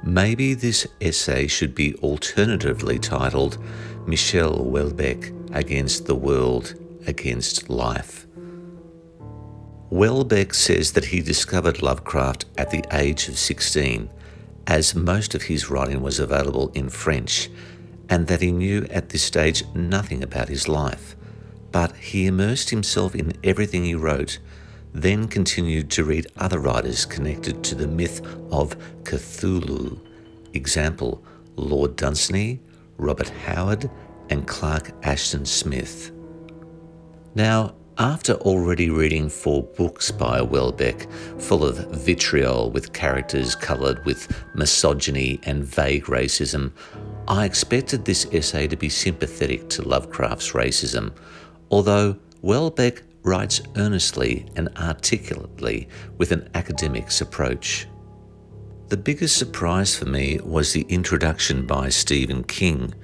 Maybe this essay should be alternatively titled Michel Houellebecq Against the World, Against Life. Houellebecq says that he discovered Lovecraft at the age of 16, as most of his writing was available in French, and that he knew at this stage nothing about his life. But he immersed himself in everything he wrote, then continued to read other writers connected to the myth of Cthulhu. Example, Lord Dunsany, Robert Howard, and Clark Ashton Smith. Now, after already reading 4 books by Houellebecq, full of vitriol with characters coloured with misogyny and vague racism, I expected this essay to be sympathetic to Lovecraft's racism, although Houellebecq writes earnestly and articulately with an academic's approach. The biggest surprise for me was the introduction by Stephen King,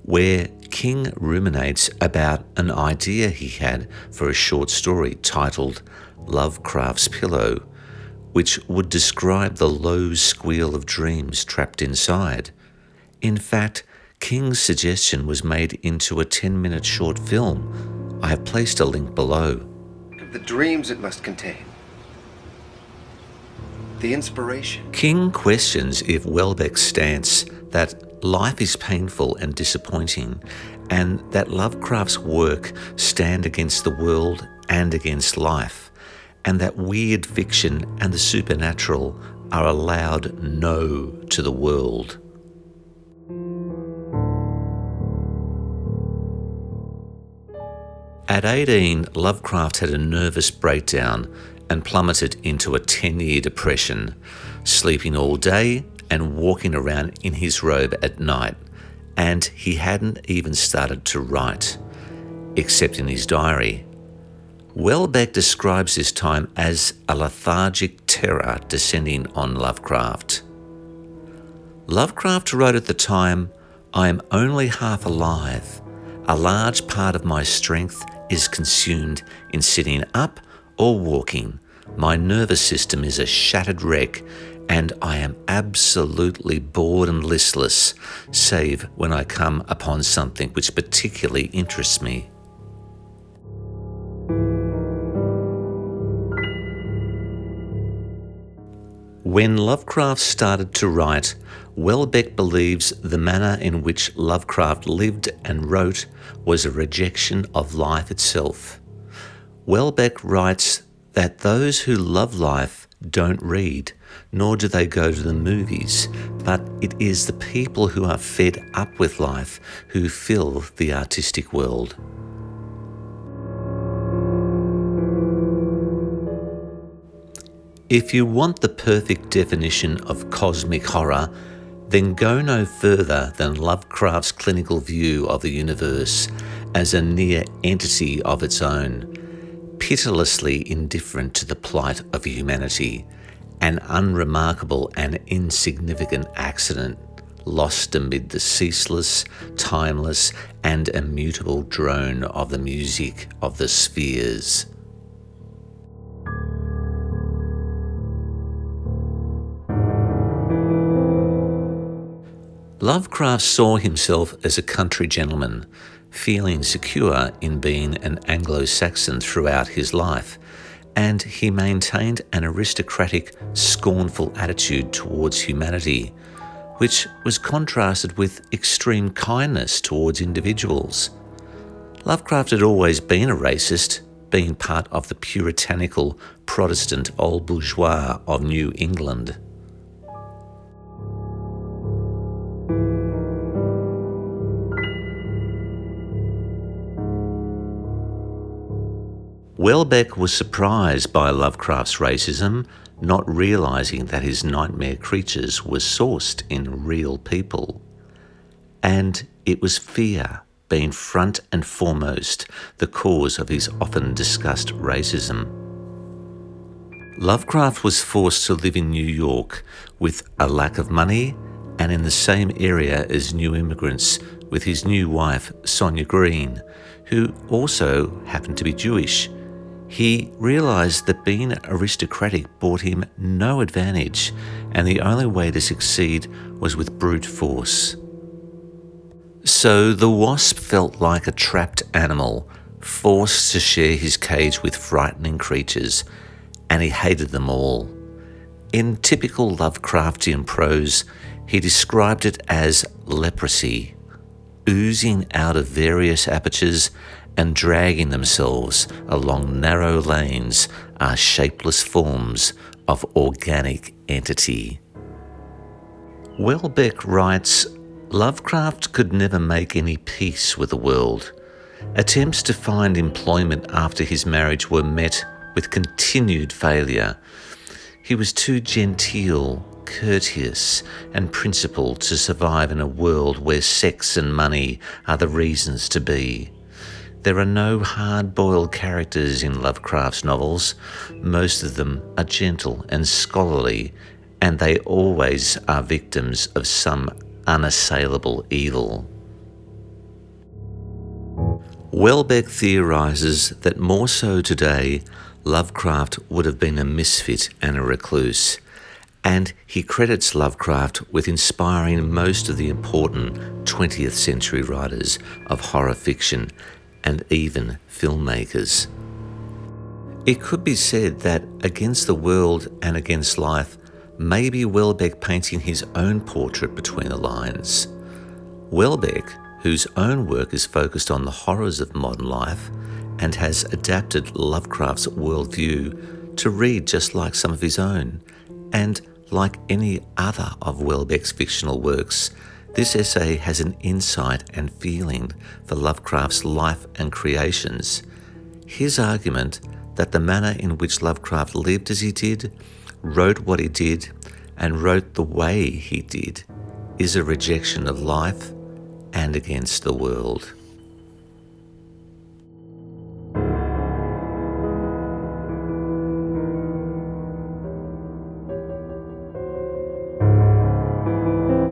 where King ruminates about an idea he had for a short story titled Lovecraft's Pillow, which would describe the low squeal of dreams trapped inside. In fact, King's suggestion was made into a 10-minute short film. I have placed a link below. The dreams it must contain. The inspiration. King questions if Houellebecq's stance that life is painful and disappointing, and that Lovecraft's work stand against the world and against life, and that weird fiction and the supernatural are a loud no to the world. At 18, Lovecraft had a nervous breakdown and plummeted into a 10-year depression, sleeping all day and walking around in his robe at night, and he hadn't even started to write, except in his diary. Houellebecq describes this time as a lethargic terror descending on Lovecraft. Lovecraft wrote at the time, "I am only half alive. A large part of my strength is consumed in sitting up or walking. My nervous system is a shattered wreck, and I am absolutely bored and listless, save when I come upon something which particularly interests me." When Lovecraft started to write, Houellebecq believes the manner in which Lovecraft lived and wrote was a rejection of life itself. Houellebecq writes that those who love life don't read, nor do they go to the movies, but it is the people who are fed up with life who fill the artistic world. If you want the perfect definition of cosmic horror, then go no further than Lovecraft's clinical view of the universe as a near entity of its own, pitilessly indifferent to the plight of humanity, an unremarkable and insignificant accident lost amid the ceaseless, timeless, and immutable drone of the music of the spheres. Lovecraft saw himself as a country gentleman, feeling secure in being an Anglo-Saxon throughout his life, and he maintained an aristocratic, scornful attitude towards humanity, which was contrasted with extreme kindness towards individuals. Lovecraft had always been a racist, being part of the puritanical Protestant old bourgeois of New England. Houellebecq was surprised by Lovecraft's racism, not realising that his nightmare creatures were sourced in real people. And it was fear being front and foremost the cause of his often discussed racism. Lovecraft was forced to live in New York with a lack of money and in the same area as new immigrants with his new wife, Sonia Green, who also happened to be Jewish. He realised that being aristocratic brought him no advantage, and the only way to succeed was with brute force. So the wasp felt like a trapped animal, forced to share his cage with frightening creatures, and he hated them all. In typical Lovecraftian prose, he described it as leprosy, oozing out of various apertures and dragging themselves along narrow lanes are shapeless forms of organic entity. Houellebecq writes, Lovecraft could never make any peace with the world. Attempts to find employment after his marriage were met with continued failure. He was too genteel, courteous, and principled to survive in a world where sex and money are the reasons to be. There are no hard-boiled characters in Lovecraft's novels. Most of them are gentle and scholarly, and they always are victims of some unassailable evil. Houellebecq theorises that more so today, Lovecraft would have been a misfit and a recluse, and he credits Lovecraft with inspiring most of the important 20th century writers of horror fiction and even filmmakers. It could be said that Against the World and Against Life may be Houellebecq painting his own portrait between the lines. Houellebecq, whose own work is focused on the horrors of modern life and has adapted Lovecraft's worldview to read just like some of his own, and like any other of Houellebecq's fictional works, this essay has an insight and feeling for Lovecraft's life and creations. His argument that the manner in which Lovecraft lived as he did, wrote what he did, and wrote the way he did is a rejection of life and against the world.